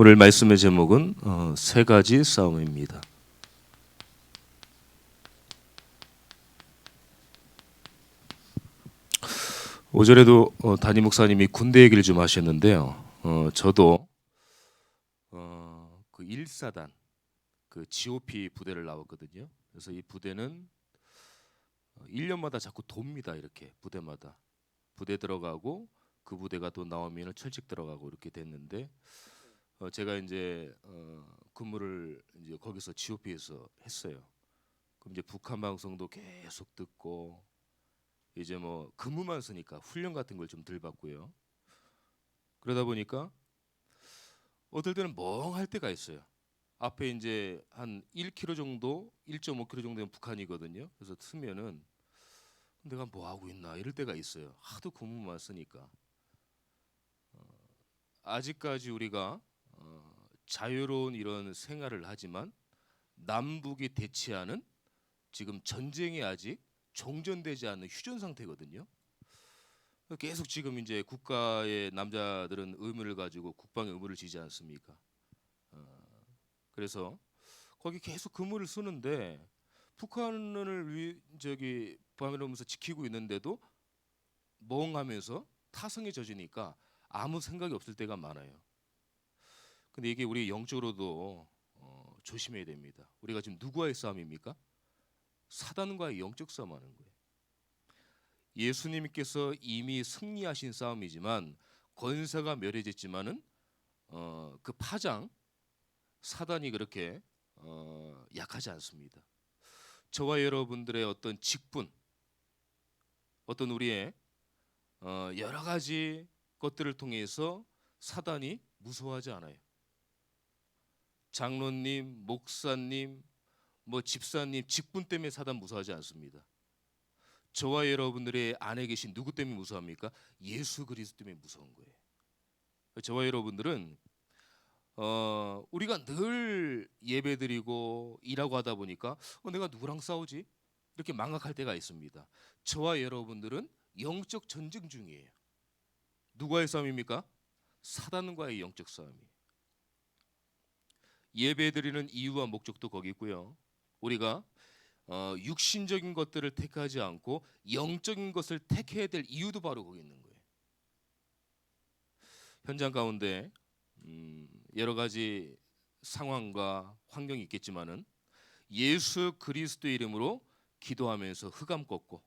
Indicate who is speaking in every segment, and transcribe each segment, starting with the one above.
Speaker 1: 오늘 말씀의 제목은 세 가지 싸움입니다. 5절에도 담임 목사님이 군대 얘기를 좀 하셨는데요. 저도 그 1사단 그 GOP 부대를 나왔거든요. 그래서 이 부대는 1년마다 자꾸 돕니다. 이렇게 부대마다 부대 들어가고 그 부대가 또 나오면 철칙 들어가고 이렇게 됐는데 제가 이제 근무를 이제 거기서 GOP에서 했어요. 그럼 이제 북한 방송도 계속 듣고 이제 뭐 근무만 쓰니까 훈련 같은 걸 좀 덜 받고요. 그러다 보니까 어떨 때는 멍할 때가 있어요. 앞에 이제 한 1km 정도, 1.5km 정도는 북한이거든요. 그래서 쓰면은 내가 뭐 하고 있나 이럴 때가 있어요. 하도 근무만 쓰니까. 아직까지 우리가 자유로운 이런 생활을 하지만 남북이 대치하는 지금 전쟁이 아직 종전되지 않는 휴전 상태거든요. 계속 지금 이제 국가의 남자들은 의무를 가지고 국방의 의무를 지지 않습니까? 그래서 거기 계속 근무를 쓰는데 북한을 저기 보면서 지키고 있는데도 멍하면서 타성에 젖으니까 아무 생각이 없을 때가 많아요. 근데 이게 우리 영적으로도 조심해야 됩니다. 우리가 지금 누구와의 싸움입니까? 사단과의 영적 싸움하는 거예요. 예수님께서 이미 승리하신 싸움이지만 권세가 멸해졌지만은 그 파장 사단이 그렇게 약하지 않습니다. 저와 여러분들의 어떤 직분, 어떤 우리의 여러 가지 것들을 통해서 사단이 무서워하지 않아요. 장로님, 목사님, 뭐 집사님 직분 때문에 사단 무서워하지 않습니다. 저와 여러분들의 안에 계신 누구 때문에 무서워합니까? 예수 그리스도 때문에 무서운 거예요. 저와 여러분들은 우리가 늘 예배드리고 일하고 하다 보니까 내가 누구랑 싸우지? 이렇게 망각할 때가 있습니다. 저와 여러분들은 영적 전쟁 중이에요. 누구와의 싸움입니까? 사단과의 영적 싸움이에요. 예배드리는 이유와 목적도 거기 있고요. 우리가 육신적인 것들을 택하지 않고 영적인 것을 택해야 될 이유도 바로 거기 있는 거예요. 현장 가운데 여러 가지 상황과 환경이 있겠지만은 예수 그리스도의 이름으로 기도하면서 흑암 꺾고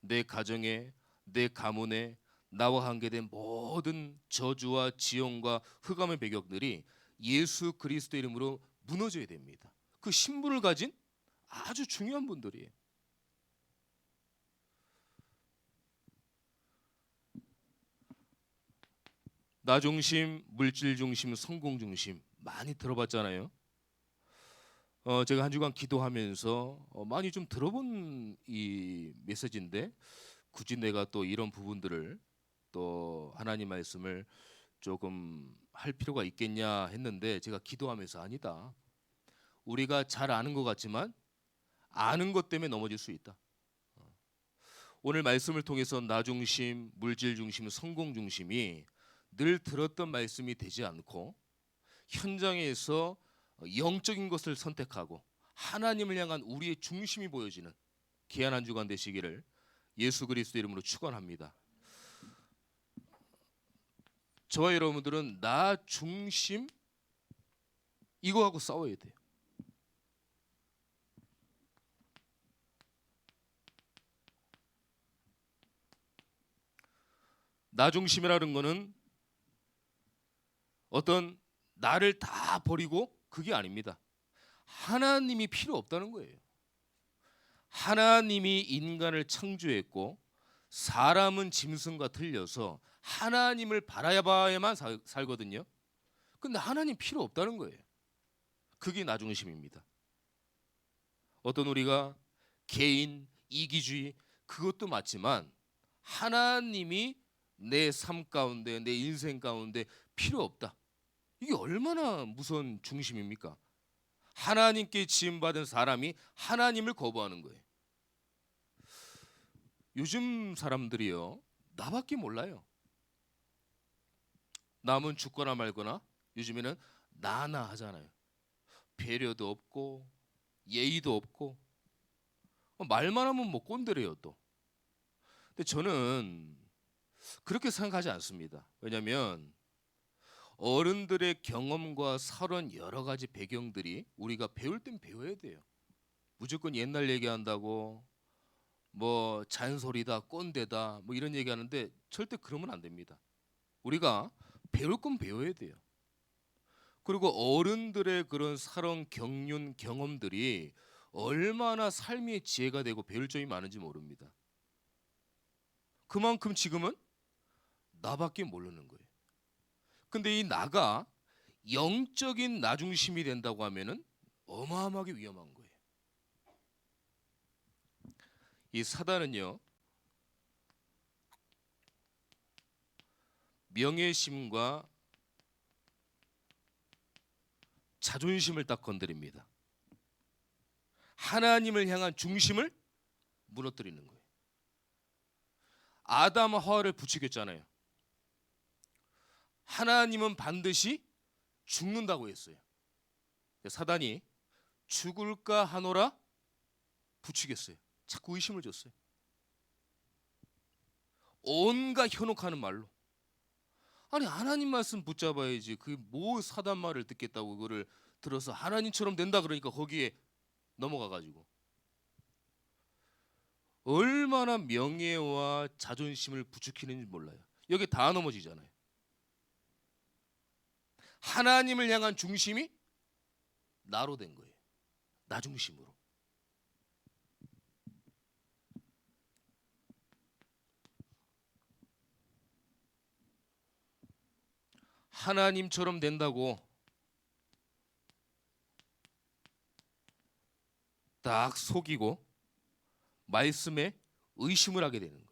Speaker 1: 내 가정에 내 가문에 나와 관계된 모든 저주와 지형과 흑암의 배경들이 예수 그리스도 이름으로 무너져야 됩니다. 그 신분을 가진 아주 중요한 분들이에요. 나 중심, 물질 중심, 성공 중심 많이 들어봤잖아요. 제가 한 주간 기도하면서 많이 좀 들어본 이 메시지인데 굳이 내가 또 이런 부분들을 또 하나님 말씀을 조금 할 필요가 있겠냐 했는데 제가 기도하면서 아니다. 우리가 잘 아는 것 같지만 아는 것 때문에 넘어질 수 있다. 오늘 말씀을 통해서 나 중심, 물질 중심, 성공 중심이 늘 들었던 말씀이 되지 않고 현장에서 영적인 것을 선택하고 하나님을 향한 우리의 중심이 보여지는 귀한 한 주간 되시기를 예수 그리스도 이름으로 축원합니다. 저와 여러분들은 나 중심 이거하고 싸워야 돼요. 나 중심이라는 거는 어떤 나를 다 버리고 그게 아닙니다. 하나님이 필요 없다는 거예요. 하나님이 인간을 창조했고 사람은 짐승과 틀려서 하나님을 바라봐야만 살거든요. 근데 하나님 필요 없다는 거예요. 그게 나 중심입니다. 어떤 우리가 개인 이기주의 그것도 맞지만 하나님이 내 삶 가운데 내 인생 가운데 필요 없다. 이게 얼마나 무서운 중심입니까? 하나님께 지음받은 사람이 하나님을 거부하는 거예요. 요즘 사람들이요 나밖에 몰라요. 남은 죽거나 말거나 요즘에는 나나 하잖아요. 배려도 없고 예의도 없고 말만 하면 뭐 꼰대래요 또. 근데 저는 그렇게 생각하지 않습니다. 왜냐하면 어른들의 경험과 살아온 여러 가지 배경들이 우리가 배울 땐 배워야 돼요. 무조건 옛날 얘기한다고 뭐 잔소리다 꼰대다 뭐 이런 얘기하는데 절대 그러면 안 됩니다. 우리가 배울 건 배워야 돼요. 그리고 어른들의 그런 살아온 경륜 경험들이 얼마나 삶의 지혜가 되고 배울 점이 많은지 모릅니다. 그만큼 지금은 나밖에 모르는 거예요. 근데 이 나가 영적인 나중심이 된다고 하면은 어마어마하게 위험한 거예요. 이 사단은요, 명예심과 자존심을 딱 건드립니다. 하나님을 향한 중심을 무너뜨리는 거예요. 아담 하와를 부추겼잖아요. 하나님은 반드시 죽는다고 했어요. 사단이 죽을까 하노라 부추겼어요. 자꾸 의심을 줬어요. 온갖 현혹하는 말로. 아니 하나님 말씀 붙잡아야지. 그 뭐 사단 말을 듣겠다고 그거를 들어서 하나님처럼 된다 그러니까 거기에 넘어가가지고 얼마나 명예와 자존심을 부추기는지 몰라요. 여기 다 넘어지잖아요. 하나님을 향한 중심이 나로 된 거예요. 나 중심으로. 하나님처럼 된다고 딱 속이고 말씀에 의심을 하게 되는 거예요.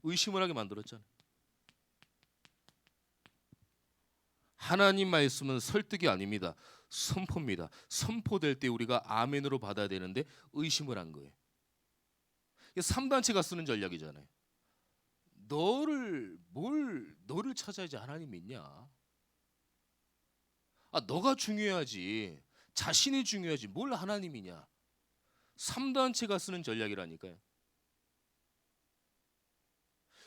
Speaker 1: 의심을 하게 만들었잖아요. 하나님 말씀은 설득이 아닙니다. 선포입니다. 선포될 때 우리가 아멘으로 받아야 되는데 의심을 한 거예요. 이게 3단체가 쓰는 전략이잖아요. 너를 찾아야지 하나님 있냐? 너가 중요하지. 자신이 중요하지. 뭘 하나님이냐? 3단체가 쓰는 전략이라니까요.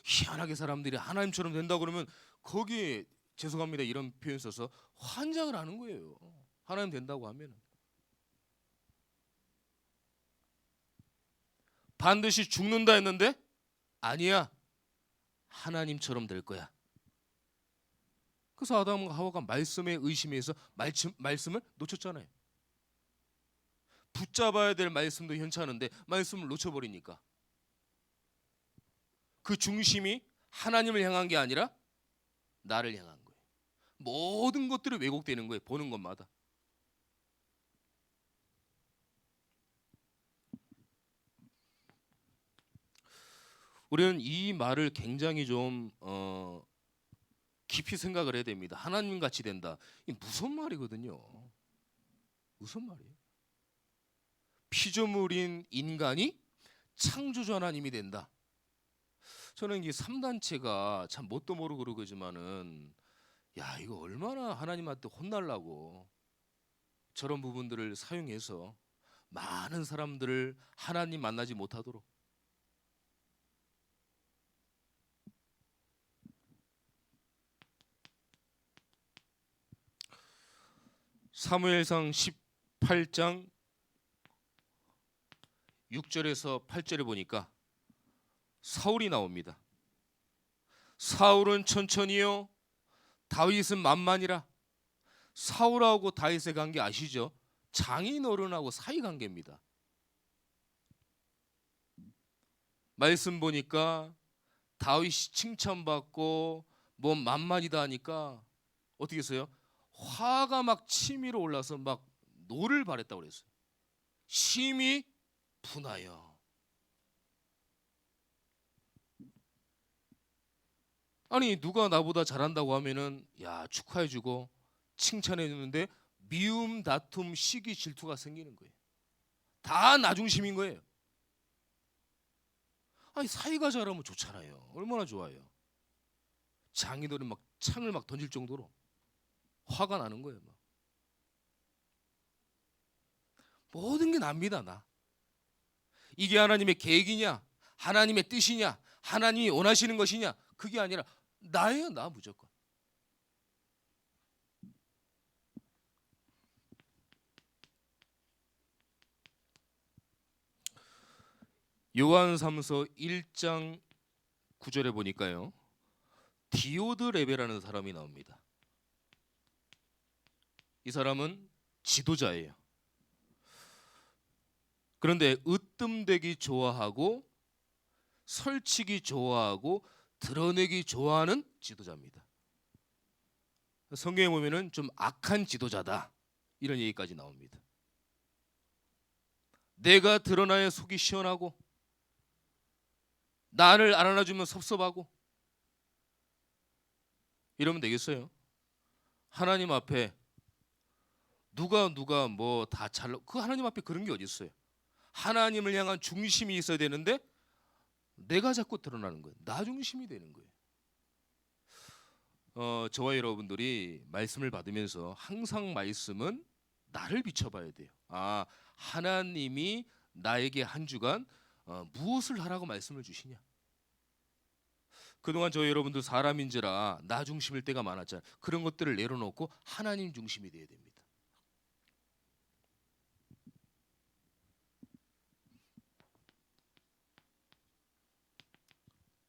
Speaker 1: 희한하게 사람들이 하나님처럼 된다 그러면 거기에 죄송합니다 이런 표현 써서 환장을 하는 거예요. 하나님 된다고 하면 반드시 죽는다 했는데 아니야 하나님처럼 될 거야. 그래서 아담과 하와가 말씀에 의심해서 말씀을 놓쳤잖아요. 붙잡아야 될 말씀도 현찮은데 말씀을 놓쳐버리니까 그 중심이 하나님을 향한 게 아니라 나를 향한 거예요. 모든 것들이 왜곡되는 거예요. 보는 것마다. 우리는 이 말을 굉장히 좀 깊이 생각을 해야 됩니다. 하나님 같이 된다. 이 무슨 말이거든요. 무슨 말이에요? 피조물인 인간이 창조주 하나님이 된다. 저는 이 3단체가 참 뭣도 모르고 그러지만은 야 이거 얼마나 하나님한테 혼날라고 저런 부분들을 사용해서 많은 사람들을 하나님 만나지 못하도록. 사무엘상 18장 6절에서 8절에 보니까 사울이 나옵니다. 사울은 천천히요 다윗은 만만이라. 사울하고 다윗의 관계 아시죠? 장인 어른하고 사이 관계입니다. 말씀 보니까 다윗이 칭찬받고 뭐 만만이다 하니까 어떻게 했어요? 화가 막 치밀어 올라서 막 노를 바랬다고 그랬어요. 심히 분하여. 아니 누가 나보다 잘한다고 하면은 야 축하해주고 칭찬해주는데 미움, 다툼, 시기, 질투가 생기는 거예요. 다 나 중심인 거예요. 아니 사이가 잘하면 좋잖아요. 얼마나 좋아요. 장인어른 막 창을 막 던질 정도로 화가 나는 거예요. 막. 모든 게 납니다. 나. 이게 하나님의 계획이냐? 하나님의 뜻이냐? 하나님이 원하시는 것이냐? 그게 아니라 나예요. 나 무조건. 요한삼서 1장 9절에 보니까요. 디오드 레베라는 사람이 나옵니다. 이 사람은 지도자예요. 그런데 으뜸되기 좋아하고 설치기 좋아하고 드러내기 좋아하는 지도자입니다. 성경에 보면은 좀 악한 지도자다 이런 얘기까지 나옵니다. 내가 드러나야 속이 시원하고 나를 알아놔주면 섭섭하고 이러면 되겠어요? 하나님 앞에 누가 뭐 다 잘나 그 하나님 앞에 그런 게 어디 있어요? 하나님을 향한 중심이 있어야 되는데 내가 자꾸 드러나는 거예요. 나 중심이 되는 거예요. 저와 여러분들이 말씀을 받으면서 항상 말씀은 나를 비춰봐야 돼요. 아, 하나님이 나에게 한 주간 무엇을 하라고 말씀을 주시냐? 그동안 저희 여러분들 사람인지라 나 중심일 때가 많았잖아요. 그런 것들을 내려놓고 하나님 중심이 돼야 됩니다.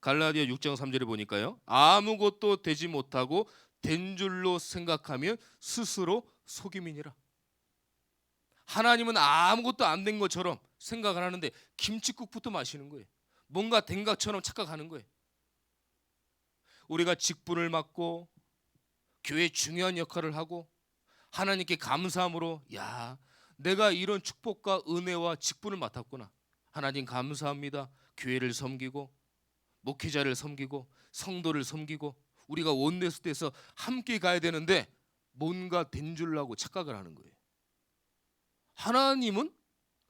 Speaker 1: 갈라디아 6장 3절에 보니까요. 아무것도 되지 못하고 된 줄로 생각하면 스스로 속임이니라. 하나님은 아무것도 안 된 것처럼 생각을 하는데 김칫국부터 마시는 거예요. 뭔가 된 것처럼 착각하는 거예요. 우리가 직분을 맡고 교회에 중요한 역할을 하고 하나님께 감사함으로 야, 내가 이런 축복과 은혜와 직분을 맡았구나. 하나님 감사합니다. 교회를 섬기고 목회자를 섬기고 성도를 섬기고 우리가 원내스트에서 함께 가야 되는데 뭔가 된 줄 알고 착각을 하는 거예요. 하나님은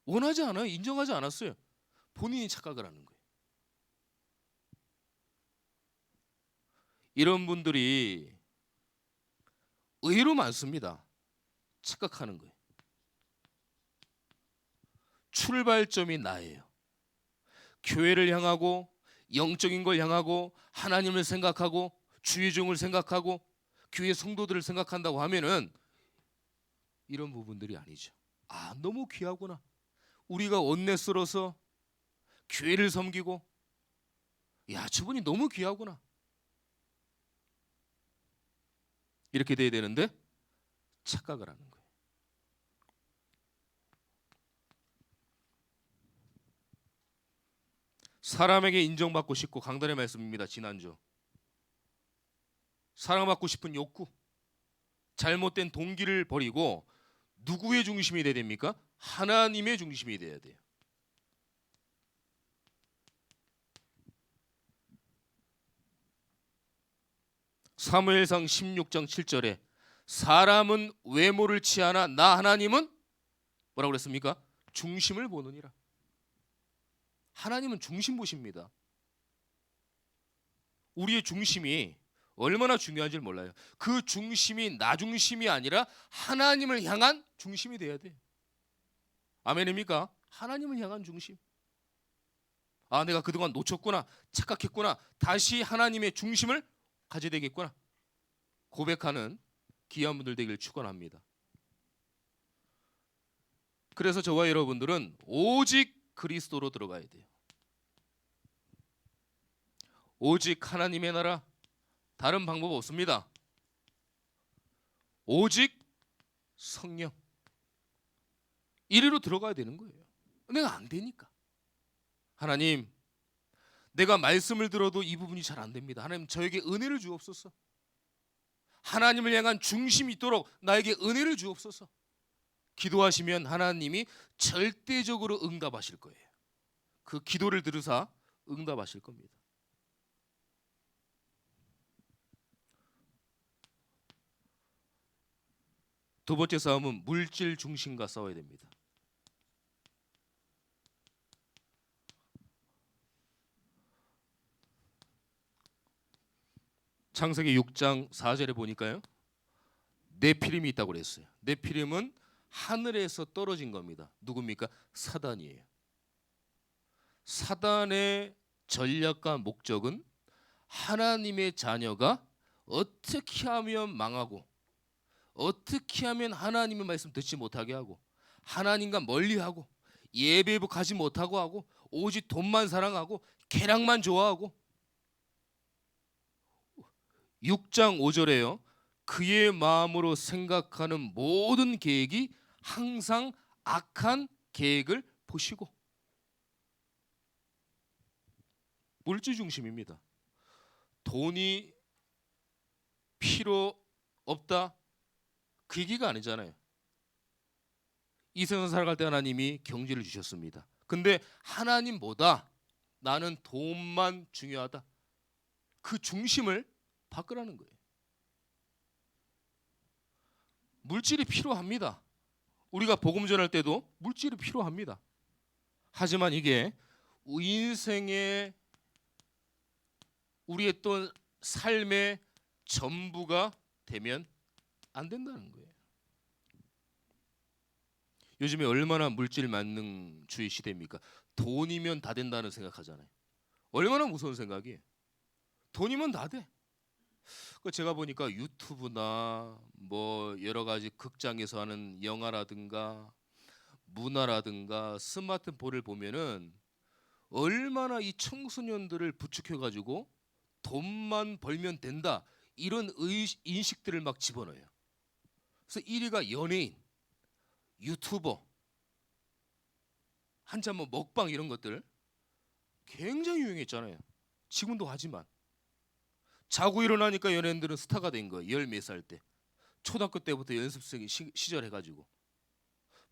Speaker 1: 원하지 않아요. 인정하지 않았어요. 본인이 착각을 하는 거예요. 이런 분들이 의외로 많습니다. 착각하는 거예요. 출발점이 나예요. 교회를 향하고 영적인 걸 향하고 하나님을 생각하고 주의 종을 생각하고 교회 성도들을 생각한다고 하면은 이런 부분들이 아니죠. 아, 너무 귀하구나. 우리가 원내스러서 교회를 섬기고 야, 저분이 너무 귀하구나. 이렇게 돼야 되는데 착각을 하는 거예요. 사람에게 인정받고 싶고 강단의 말씀입니다. 지난주 사랑받고 싶은 욕구, 잘못된 동기를 버리고 누구의 중심이 돼야 됩니까? 하나님의 중심이 돼야 돼요. 사무엘상 16장 7절에 사람은 외모를 취하나 나 하나님은 뭐라고 그랬습니까? 중심을 보느니라. 하나님은 중심 보십니다. 우리의 중심이 얼마나 중요한지 몰라요. 그 중심이 나 중심이 아니라 하나님을 향한 중심이 돼야 돼요. 아멘입니까? 하나님을 향한 중심. 아, 내가 그동안 놓쳤구나, 착각했구나, 다시 하나님의 중심을 가져야 되겠구나 고백하는 귀한 분들 되길 축원합니다. 그래서 저와 여러분들은 오직 그리스도로 들어가야 돼요. 오직 하나님의 나라, 다른 방법 없습니다. 오직 성령, 이리로 들어가야 되는 거예요. 내가 안 되니까. 하나님, 내가 말씀을 들어도 이 부분이 잘 안 됩니다. 하나님, 저에게 은혜를 주옵소서. 하나님을 향한 중심이 있도록 나에게 은혜를 주옵소서. 기도하시면 하나님이 절대적으로 응답하실 거예요. 그 기도를 들으사 응답하실 겁니다. 두 번째 싸움은 물질 중심과 싸워야 됩니다. 창세기 6장 4절에 보니까요, 네피림이 있다고 그랬어요. 네피림은 하늘에서 떨어진 겁니다. 누굽니까? 사단이에요. 사단의 전략과 목적은 하나님의 자녀가 어떻게 하면 망하고, 어떻게 하면 하나님의 말씀 듣지 못하게 하고, 하나님과 멀리하고, 예배부 가지 못하고 하고, 오직 돈만 사랑하고 쾌락만 좋아하고. 6장 5절에요. 그의 마음으로 생각하는 모든 계획이 항상 악한 계획을 보시고. 물질 중심입니다. 돈이 필요 없다, 그 얘기가 아니잖아요. 이 세상 살아갈 때 하나님이 경제를 주셨습니다. 근데 하나님보다 나는 돈만 중요하다, 그 중심을 바꾸라는 거예요. 물질이 필요합니다. 우리가 복음 전할 때도 물질이 필요합니다. 하지만 이게 인생의, 우리의 또 삶의 전부가 되면 안 된다는 거예요. 요즘에 얼마나 물질 만능주의 시대입니까? 돈이면 다 된다는 생각하잖아요. 얼마나 무서운 생각이에요. 돈이면 다 돼. 제가 보니까 유튜브나 뭐 여러 가지 극장에서 하는 영화라든가 문화라든가 스마트폰을 보면은 얼마나 이 청소년들을 부추겨 가지고 돈만 벌면 된다, 이런 인식들을 막 집어넣어요. 그래서 1위가 연예인, 유튜버, 한참 뭐 먹방 이런 것들 굉장히 유행했잖아요. 지금도 하지만 자고 일어나니까 연예인들은 스타가 된 거예요. 열 몇 살 때, 초등학교 때부터 연습생 시절 해가지고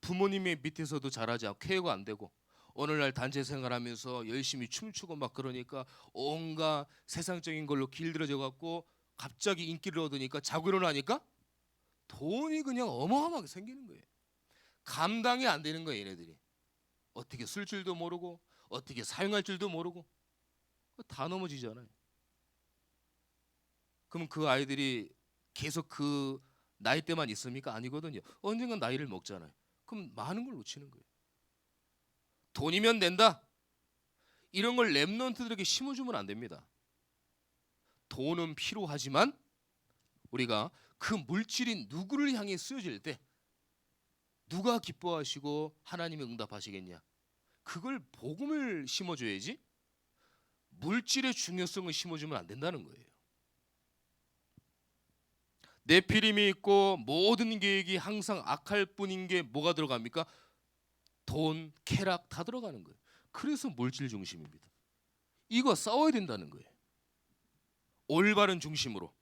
Speaker 1: 부모님의 밑에서도 자라지 않고 케어가 안 되고 어느 날 단체 생활하면서 열심히 춤추고 막 그러니까 온갖 세상적인 걸로 길들여져 갖고 갑자기 인기를 얻으니까 자고 일어나니까 돈이 그냥 어마어마하게 생기는 거예요. 감당이 안 되는 거예요. 얘네들이 어떻게 쓸 줄도 모르고 어떻게 사용할 줄도 모르고 다 넘어지잖아요. 그럼 그 아이들이 계속 그 나이 때만 있습니까? 아니거든요. 언젠간 나이를 먹잖아요. 그럼 많은 걸 놓치는 거예요. 돈이면 된다, 이런 걸 랩런트들에게 심어주면 안 됩니다. 돈은 필요하지만 우리가 그 물질이 누구를 향해 쓰여질 때 누가 기뻐하시고 하나님이 응답하시겠냐, 그걸 복음을 심어줘야지 물질의 중요성을 심어주면 안 된다는 거예요. 네피림이 있고 모든 계획이 항상 악할 뿐인 게 뭐가 들어갑니까? 돈, 쾌락 다 들어가는 거예요. 그래서 물질 중심입니다. 이거 싸워야 된다는 거예요. 올바른 중심으로.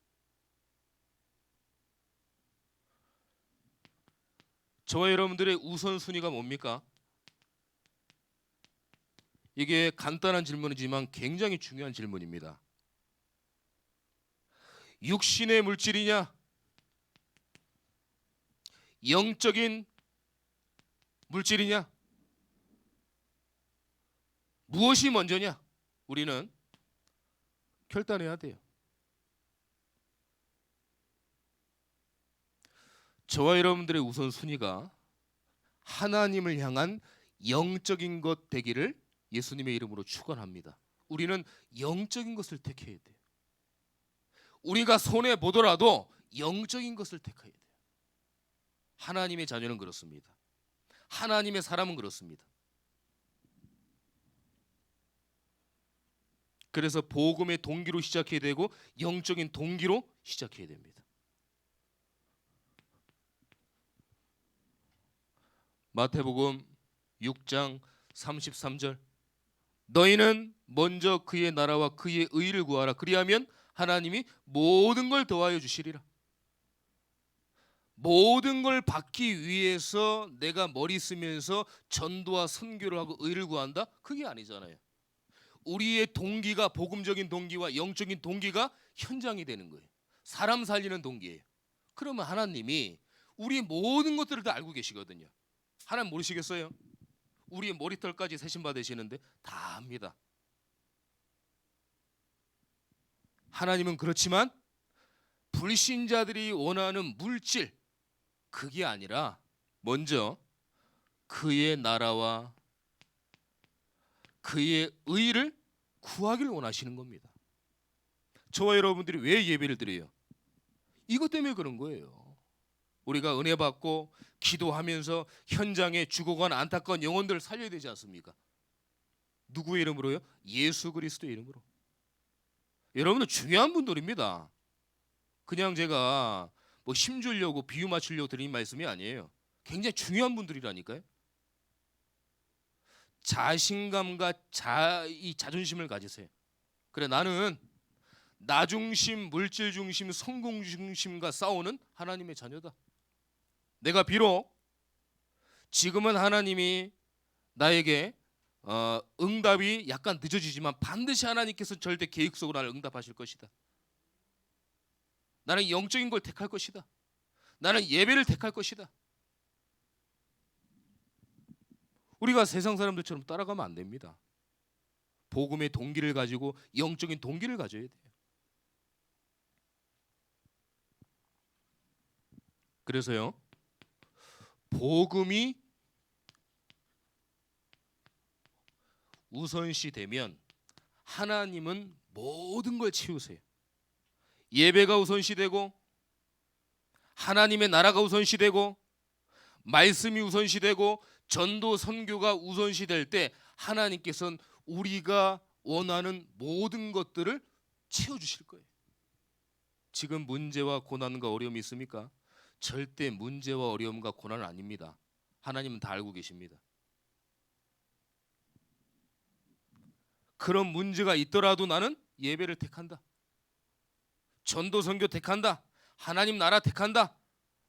Speaker 1: 저와 여러분들의 우선순위가 뭡니까? 이게 간단한 질문이지만 굉장히 중요한 질문입니다. 육신의 물질이냐, 영적인 물질이냐, 무엇이 먼저냐, 우리는 결단해야 돼요. 저와 여러분들의 우선순위가 하나님을 향한 영적인 것 되기를 예수님의 이름으로 축원합니다. 우리는 영적인 것을 택해야 돼요. 우리가 손해 보더라도 영적인 것을 택해야 돼요. 하나님의 자녀는 그렇습니다. 하나님의 사람은 그렇습니다. 그래서 복음의 동기로 시작해야 되고 영적인 동기로 시작해야 됩니다. 마태복음 6장 33절, 너희는 먼저 그의 나라와 그의 의를 구하라. 그리하면 하나님이 모든 걸 더하여 주시리라. 모든 걸 받기 위해서 내가 머리 쓰면서 전도와 선교를 하고 의를 구한다? 그게 아니잖아요. 우리의 동기가 복음적인 동기와 영적인 동기가 현장이 되는 거예요. 사람 살리는 동기예요. 그러면 하나님이 우리 모든 것들을 다 알고 계시거든요. 하나님 모르시겠어요? 우리의 머리털까지 세심 받으시는데 다 압니다. 하나님은 그렇지만 불신자들이 원하는 물질, 그게 아니라 먼저 그의 나라와 그의 의를 구하기를 원하시는 겁니다. 저와 여러분들이 왜 예배를 드려요? 이것 때문에 그런 거예요. 우리가 은혜 받고 기도하면서 현장에 죽어간 안타까운 영혼들을 살려야 되지 않습니까? 누구의 이름으로요? 예수 그리스도의 이름으로. 여러분은 중요한 분들입니다. 그냥 제가 뭐 힘주려고 비유 맞추려고 드리는 말씀이 아니에요. 굉장히 중요한 분들이라니까요. 자신감과 이 자존심을 가지세요. 그래, 나는 나 중심, 물질 중심, 성공 중심과 싸우는 하나님의 자녀다. 내가 비록 지금은 하나님이 나에게 응답이 약간 늦어지지만 반드시 하나님께서 절대 계획 속으로 나를 응답하실 것이다. 나는 영적인 걸 택할 것이다. 나는 예배를 택할 것이다. 우리가 세상 사람들처럼 따라가면 안 됩니다. 복음의 동기를 가지고 영적인 동기를 가져야 돼요. 그래서요, 복음이 우선시 되면 하나님은 모든 걸 채우세요. 예배가 우선시 되고 하나님의 나라가 우선시 되고 말씀이 우선시 되고 전도 선교가 우선시 될 때 하나님께서는 우리가 원하는 모든 것들을 채워주실 거예요. 지금 문제와 고난과 어려움이 있습니까? 절대 문제와 어려움과 고난은 아닙니다. 하나님은 다 알고 계십니다. 그런 문제가 있더라도 나는 예배를 택한다. 전도 선교 택한다. 하나님 나라 택한다.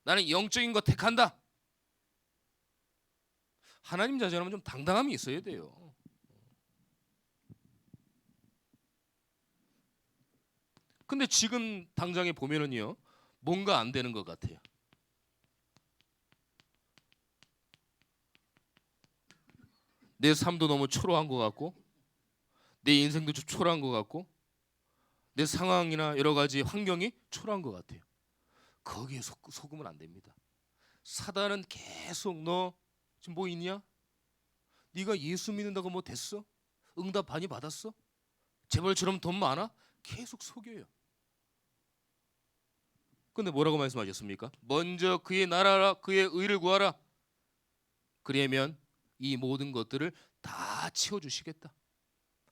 Speaker 1: 나는 영적인 거 택한다. 하나님 자녀라면 좀 당당함이 있어야 돼요. 근데 지금 당장에 보면은요, 뭔가 안 되는 것 같아요. 내 삶도 너무 초라한 것 같고, 내 인생도 좀 초라한 것 같고, 내 상황이나 여러 가지 환경이 초라한 것 같아요. 거기에 속으면 안 됩니다. 사단은 계속 너 지금 뭐 있냐? 네가 예수 믿는다고 뭐 됐어? 응답 많이 받았어? 재벌처럼 돈 많아? 계속 속여요. 근데 뭐라고 말씀하셨습니까? 먼저 그의 나라라 그의 의를 구하라. 그러면 이 모든 것들을 다 채워주시겠다.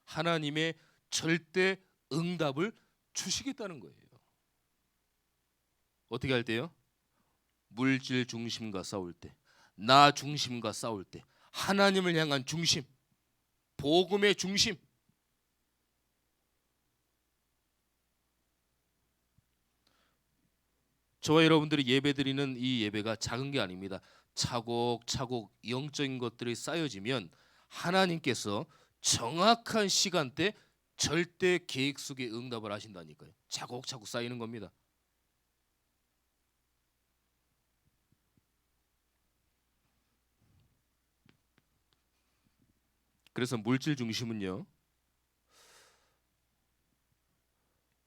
Speaker 1: 하나님의 절대 응답을 주시겠다는 거예요. 어떻게 할 때요? 물질 중심과 싸울 때, 나 중심과 싸울 때, 하나님을 향한 중심, 복음의 중심. 저와 여러분들이 예배드리는 이 예배가 작은 게 아닙니다. 차곡차곡 영적인 것들이 쌓여지면 하나님께서 정확한 시간대 절대 계획 속에 응답을 하신다니까요. 차곡차곡 쌓이는 겁니다. 그래서 물질 중심은요,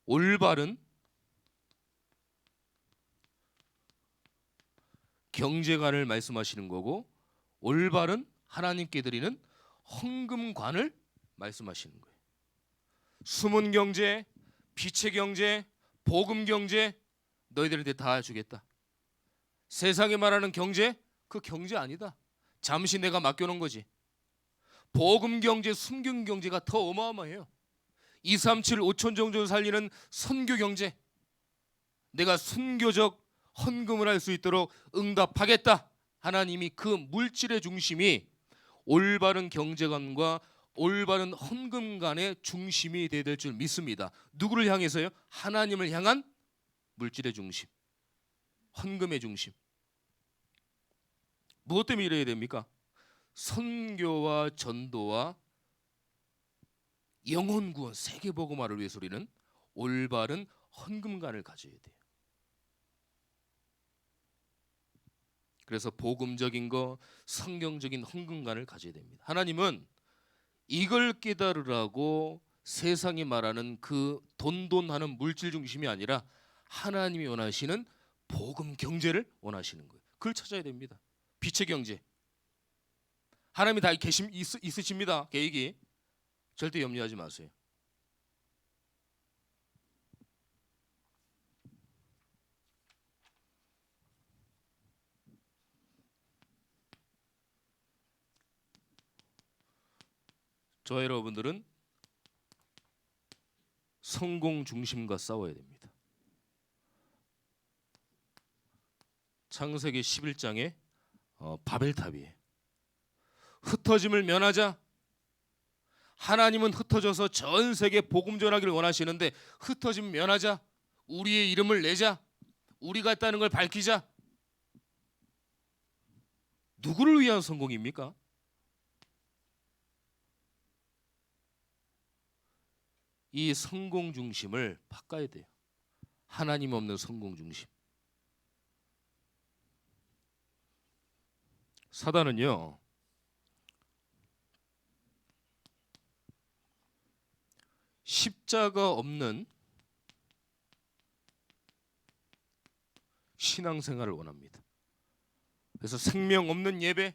Speaker 1: 올바른 경제관을 말씀하시는 거고, 올바른 하나님께 드리는 헌금관을 말씀하시는 거예요. 숨은 경제, 빛의 경제, 복음 경제, 너희들한테 다 주겠다. 세상에 말하는 경제, 그 경제 아니다. 잠시 내가 맡겨놓은 거지. 복음 경제, 순경 경제가 더 어마어마해요. 2, 3, 7, 5천 정도 살리는 선교 경제, 내가 순교적 헌금을 할 수 있도록 응답하겠다. 하나님이 그 물질의 중심이 올바른 경제관과 올바른 헌금관의 중심이 되어야 될 줄 믿습니다. 누구를 향해서요? 하나님을 향한 물질의 중심, 헌금의 중심. 무엇 때문에 이래야 됩니까? 선교와 전도와 영혼 구원, 세계복음화를 위해서 우리는 올바른 헌금관을 가져야 돼요. 그래서 복음적인 거, 성경적인 헌금관을 가져야 됩니다. 하나님은 이걸 깨달으라고 세상이 말하는 그 돈돈하는 물질 중심이 아니라 하나님이 원하시는 복음 경제를 원하시는 거예요. 그걸 찾아야 됩니다. 빛의 경제. 하나님이 다 있으십니다. 계획이. 절대 염려하지 마세요. 저 여러분들은 성공 중심과 싸워야 됩니다. 창세기 11장에 바벨탑이에요. 흩어짐을 면하자. 하나님은 흩어져서 전 세계 복음 전하기를 원하시는데 흩어짐 면하자. 우리의 이름을 내자. 우리가 있다는 걸 밝히자. 누구를 위한 성공입니까? 이 성공 중심을 바꿔야 돼요. 하나님 없는 성공 중심. 사단은요, 십자가 없는 신앙생활을 원합니다. 그래서 생명 없는 예배,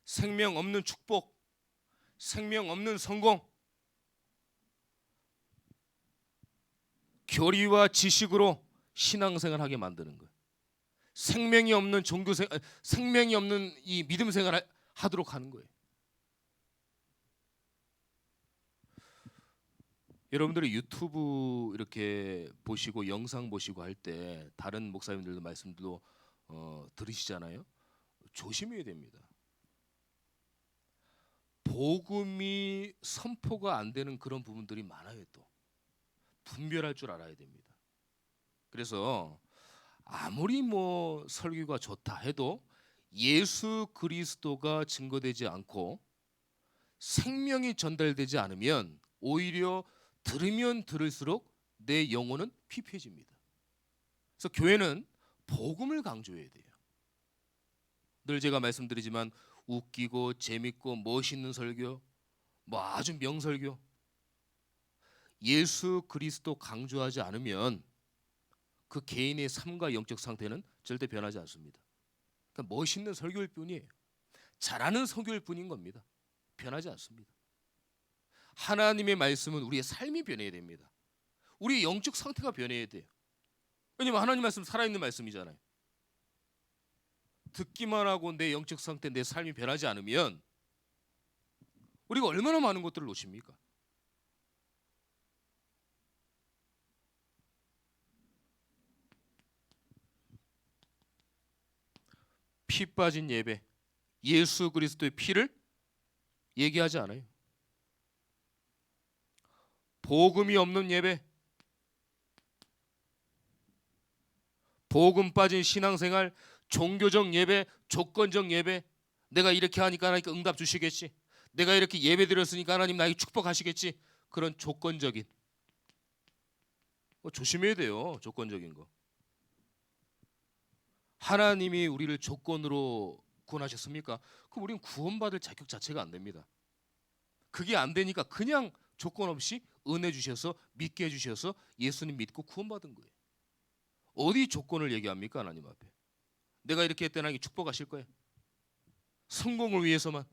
Speaker 1: 생명 없는 축복, 생명 없는 성공, 교리와 지식으로 신앙생활하게 만드는 거예요. 생명이 없는 생명이 없는 이 믿음 생활 하도록 하는 거예요. 여러분들이 유튜브 이렇게 보시고 영상 보시고 할 때 다른 목사님들도 말씀도 들으시잖아요. 조심해야 됩니다. 복음이 선포가 안 되는 그런 부분들이 많아요. 또 분별할 줄 알아야 됩니다. 그래서 아무리 뭐 설교가 좋다 해도 예수 그리스도가 증거되지 않고 생명이 전달되지 않으면 오히려 들으면 들을수록 내 영혼은 피폐해집니다. 그래서 교회는 복음을 강조해야 돼요. 늘 제가 말씀드리지만 웃기고 재밌고 멋있는 설교, 뭐 아주 명설교, 예수 그리스도 강조하지 않으면 그 개인의 삶과 영적 상태는 절대 변하지 않습니다. 그러니까 멋있는 설교일 뿐이에요. 잘하는 설교일 뿐인 겁니다. 변하지 않습니다. 하나님의 말씀은 우리의 삶이 변해야 됩니다. 우리의 영적 상태가 변해야 돼요. 왜냐하면 하나님 말씀 살아있는 말씀이잖아요. 듣기만 하고 내 영적 상태, 내 삶이 변하지 않으면 우리가 얼마나 많은 것들을 놓칩니까? 피 빠진 예배, 예수 그리스도의 피를 얘기하지 않아요. 복음이 없는 예배, 복음 빠진 신앙생활, 종교적 예배, 조건적 예배. 내가 이렇게 하니까 하나님께 응답 주시겠지. 내가 이렇게 예배 드렸으니까 하나님 나에게 축복하시겠지. 그런 조건적인 조심해야 돼요. 조건적인 거. 하나님이 우리를 조건으로 구원하셨습니까? 그럼 우리는 구원받을 자격 자체가 안 됩니다. 그게 안 되니까 그냥 조건 없이 은혜 주셔서 믿게 해주셔서 예수님 믿고 구원받은 거예요. 어디 조건을 얘기합니까? 하나님 앞에. 내가 이렇게 했더니 하나님이 축복하실 거예요. 성공을 위해서만.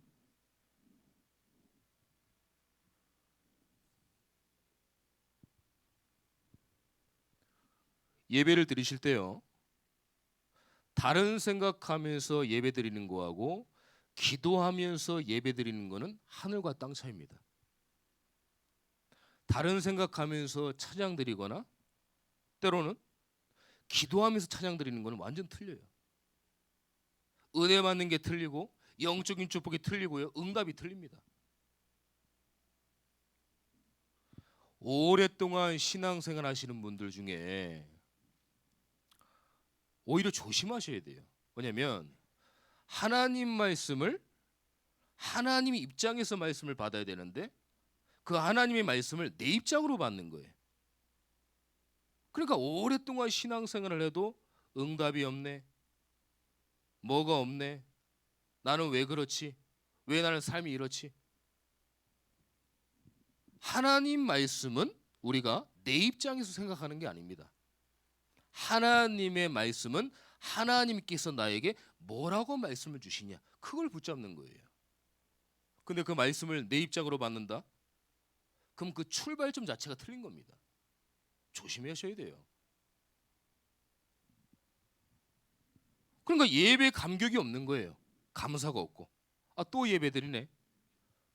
Speaker 1: 예배를 드리실 때요, 다른 생각하면서 예배 드리는 거하고 기도하면서 예배 드리는 거는 하늘과 땅 차이입니다. 다른 생각하면서 찬양 드리거나 때로는 기도하면서 찬양 드리는 거는 완전 틀려요. 은혜 받는 게 틀리고 영적인 축복이 틀리고요, 응답이 틀립니다. 오랫동안 신앙생활 하시는 분들 중에 오히려 조심하셔야 돼요. 왜냐하면 하나님 말씀을 하나님 입장에서 말씀을 받아야 되는데 그 하나님의 말씀을 내 입장으로 받는 거예요. 그러니까 오랫동안 신앙생활을 해도 응답이 없네, 뭐가 없네, 나는 왜 그렇지, 왜 나는 삶이 이렇지. 하나님 말씀은 우리가 내 입장에서 생각하는 게 아닙니다. 하나님의 말씀은 하나님께서 나에게 뭐라고 말씀을 주시냐, 그걸 붙잡는 거예요. 근데 그 말씀을 내 입장으로 받는다? 그럼 그 출발점 자체가 틀린 겁니다. 조심하셔야 돼요. 그러니까 예배 감격이 없는 거예요. 감사가 없고, 또 예배드리네,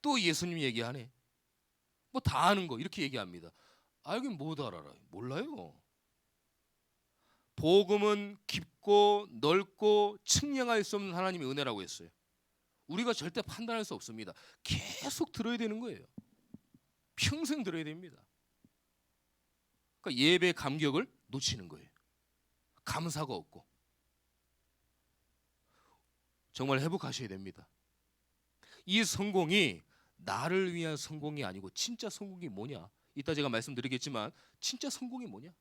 Speaker 1: 또 예수님 얘기하네, 뭐 다 아는 거 이렇게 얘기합니다. 알긴 못 알아요. 몰라요. 복음은 깊고 넓고 측량할 수 없는 하나님의 은혜라고 했어요. 우리가 절대 판단할 수 없습니다. 계속 들어야 되는 거예요. 평생 들어야 됩니다. 그러니까 예배 감격을 놓치는 거예요. 감사가 없고. 정말 회복하셔야 됩니다. 이 성공이 나를 위한 성공이 아니고 진짜 성공이 뭐냐? 이따 제가 말씀드리겠지만 진짜 성공이 뭐냐?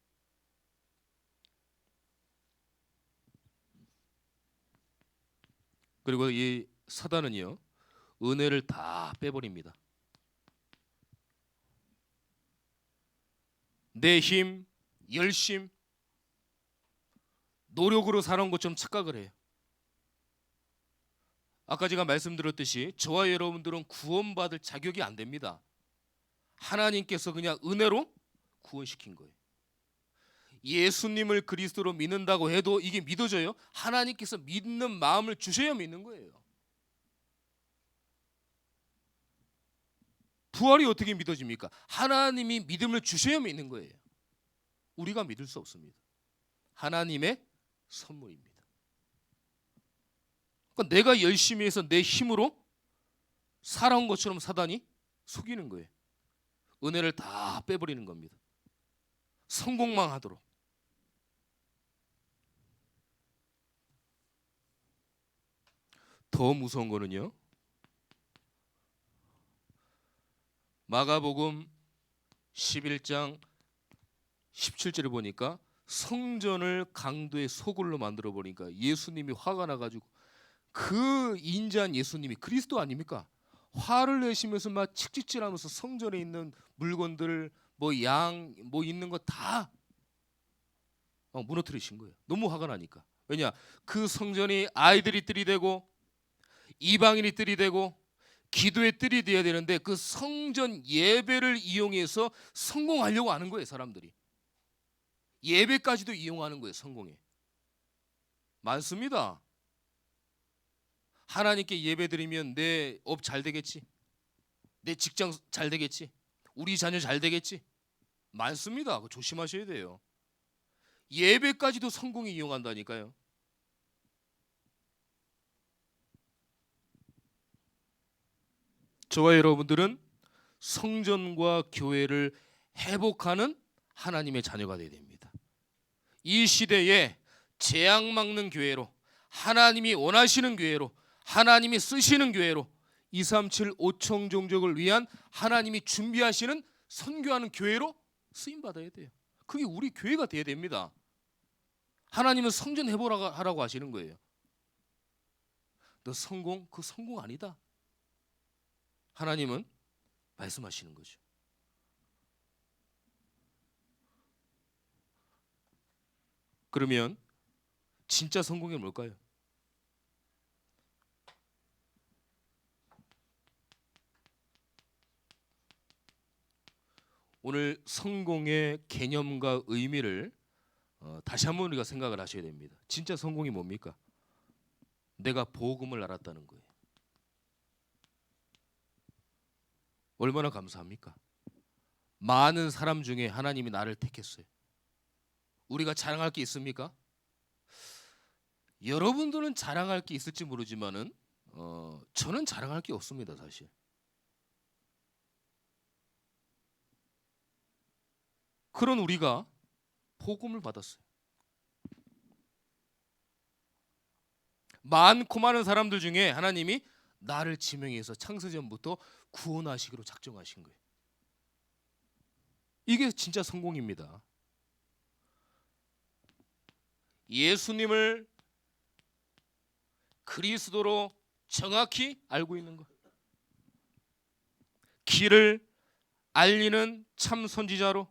Speaker 1: 그리고 이 사단은요, 은혜를 다 빼버립니다. 내 힘, 열심, 노력으로 살아온 것처럼 착각을 해요. 아까 제가 말씀드렸듯이 저와 여러분들은 구원받을 자격이 안 됩니다. 하나님께서 그냥 은혜로 구원시킨 거예요. 예수님을 그리스도로 믿는다고 해도 이게 믿어져요? 하나님께서 믿는 마음을 주셔야 믿는 거예요. 부활이 어떻게 믿어집니까? 하나님이 믿음을 주셔야 믿는 거예요. 우리가 믿을 수 없습니다. 하나님의 선물입니다. 그러니까 내가 열심히 해서 내 힘으로 살아온 것처럼 사단이 속이는 거예요. 은혜를 다 빼버리는 겁니다. 성공만 하도록. 더 무서운 거는요, 마가복음 11장 17절에 보니까 성전을 강도의 소굴로 만들어 버리니까 예수님이 화가 나가지고, 그 인자한 예수님이 그리스도 아닙니까? 화를 내시면서 막 칙칙질하면서 성전에 있는 물건들, 뭐 양, 뭐 있는 거 다 무너뜨리신 거예요. 너무 화가 나니까. 왜냐? 그 성전이 아이들이 뜰이 되고 이방인이 뜰이 되고 기도의 뜰이 되어야 되는데 그 성전 예배를 이용해서 성공하려고 하는 거예요. 사람들이 예배까지도 이용하는 거예요. 성공에 많습니다. 하나님께 예배드리면 내 업 잘 되겠지, 내 직장 잘 되겠지, 우리 자녀 잘 되겠지, 많습니다. 그거 조심하셔야 돼요. 예배까지도 성공에 이용한다니까요. 저와 여러분들은 성전과 교회를 회복하는 하나님의 자녀가 되어야 됩니다. 이 시대에 재앙 막는 교회로, 하나님이 원하시는 교회로, 하나님이 쓰시는 교회로, 237 5청 종족을 위한 하나님이 준비하시는 선교하는 교회로 쓰임받아야 돼요. 그게 우리 교회가 돼야 됩니다. 하나님은 성전 해보라고 하라고 하시는 거예요. 너 성공? 그 성공 아니다. 하나님은 말씀하시는 거죠. 그러면 진짜 성공이 뭘까요? 오늘 성공의 개념과 의미를 다시 한번 우리가 생각을 하셔야 됩니다. 진짜 성공이 뭡니까? 내가 복음을 알았다는 거예요. 얼마나 감사합니까? 많은 사람 중에 하나님이 나를 택했어요. 우리가 자랑할 게 있습니까? 여러분들은 자랑할 게 있을지 모르지만은 저는 자랑할 게 없습니다. 사실. 그런 우리가 복음을 받았어요. 많고 많은 사람들 중에 하나님이 나를 지명해서 창세전부터 구원하시기로 작정하신 거예요. 이게 진짜 성공입니다. 예수님을 그리스도로 정확히 알고 있는 것, 길을 알리는 참 선지자로,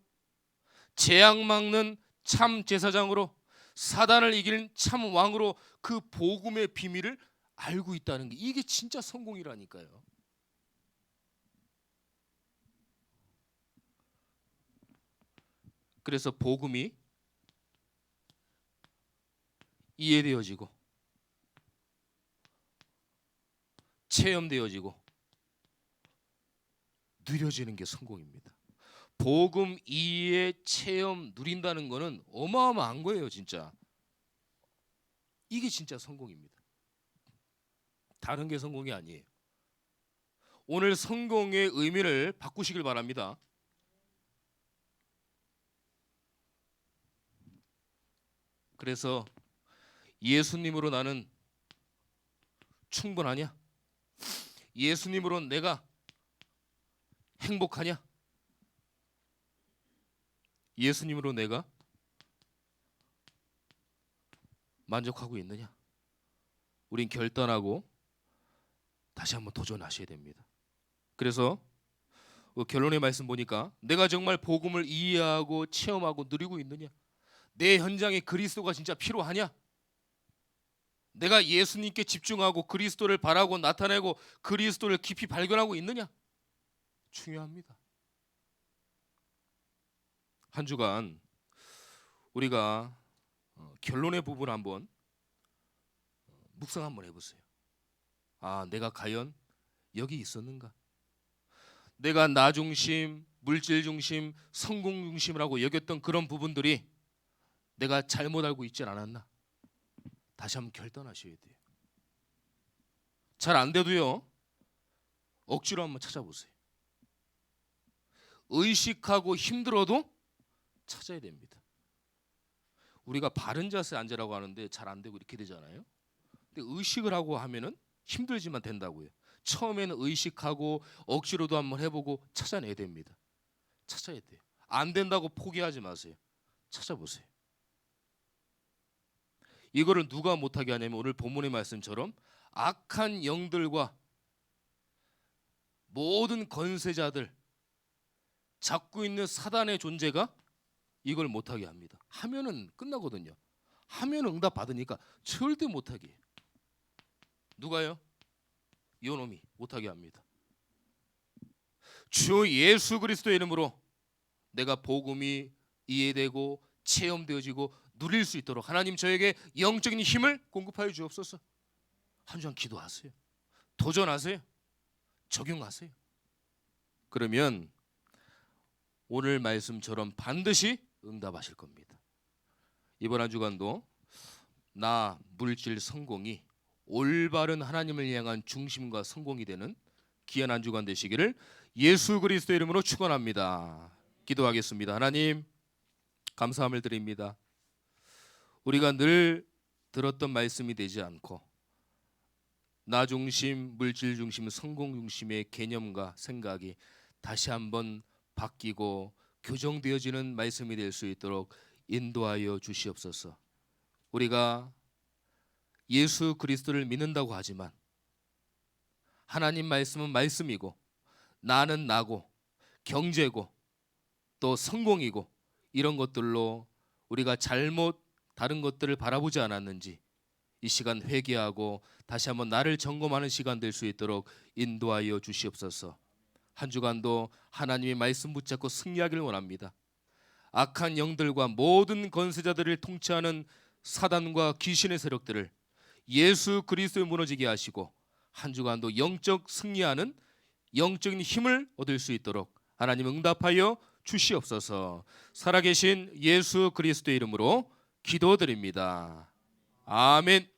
Speaker 1: 재앙 막는 참 제사장으로, 사단을 이기는 참 왕으로 그 복음의 비밀을 알고 있다는 게 이게 진짜 성공이라니까요. 그래서 복음이 이해되어지고 체험되어지고 누려지는 게 성공입니다. 복음 이해 체험 누린다는 거는 어마어마한 거예요, 진짜. 이게 진짜 성공입니다. 다른 게 성공이 아니에요. 오늘 성공의 의미를 바꾸시길 바랍니다. 그래서 예수님으로 나는 충분하냐? 예수님으로 내가 행복하냐? 예수님으로 내가 만족하고 있느냐? 우린 결단하고 다시 한번 도전하셔야 됩니다. 그래서 결론의 말씀 보니까 내가 정말 복음을 이해하고 체험하고 누리고 있느냐? 내 현장에 그리스도가 진짜 필요하냐? 내가 예수님께 집중하고 그리스도를 바라고 나타내고 그리스도를 깊이 발견하고 있느냐? 중요합니다. 한 주간 우리가 결론의 부분 한번 묵상 한번 해보세요. 아, 내가 과연 여기 있었는가? 내가 나 중심, 물질 중심, 성공 중심이라고 여겼던 그런 부분들이 내가 잘못 알고 있지 않았나? 다시 한번 결단하셔야 돼요. 잘 안 돼도요, 억지로 한번 찾아보세요. 의식하고 힘들어도 찾아야 됩니다. 우리가 바른 자세 앉으라고 하는데 잘 안 되고 이렇게 되잖아요. 근데 의식을 하고 하면은 힘들지만 된다고요. 처음에는 의식하고 억지로도 한번 해보고 찾아내야 됩니다. 찾아야 돼요. 안 된다고 포기하지 마세요. 찾아보세요. 이거를 누가 못하게 하냐면 오늘 본문의 말씀처럼 악한 영들과 모든 권세자들 잡고 있는 사단의 존재가 이걸 못하게 합니다. 하면은 끝나거든요. 하면 응답 받으니까 절대 못하게 해요. 누가요? 요놈이 못하게 합니다. 주 예수 그리스도의 이름으로 내가 복음이 이해되고 체험되어지고 누릴 수 있도록 하나님 저에게 영적인 힘을 공급하여 주옵소서. 한 주간 기도하세요. 도전하세요. 적용하세요. 그러면 오늘 말씀처럼 반드시 응답하실 겁니다. 이번 한 주간도 나 물질 성공이 올바른 하나님을 향한 중심과 성공이 되는 귀한 한 주간 되시기를 예수 그리스도 이름으로 축원합니다. 기도하겠습니다. 하나님 감사함을 드립니다. 우리가 늘 들었던 말씀이 되지 않고 나 중심, 물질 중심, 성공 중심의 개념과 생각이 다시 한번 바뀌고 교정되어지는 말씀이 될 수 있도록 인도하여 주시옵소서. 우리가 예수 그리스도를 믿는다고 하지만 하나님 말씀은 말씀이고 나는 나고 경제고 또 성공이고 이런 것들로 우리가 잘못 다른 것들을 바라보지 않았는지 이 시간 회개하고 다시 한번 나를 점검하는 시간 될 수 있도록 인도하여 주시옵소서. 한 주간도 하나님의 말씀 붙잡고 승리하기를 원합니다. 악한 영들과 모든 권세자들을 통치하는 사단과 귀신의 세력들을 예수 그리스도에 무너지게 하시고 한 주간도 영적 승리하는 영적인 힘을 얻을 수 있도록 하나님 응답하여 주시옵소서. 살아계신 예수 그리스도의 이름으로 기도드립니다. 아멘.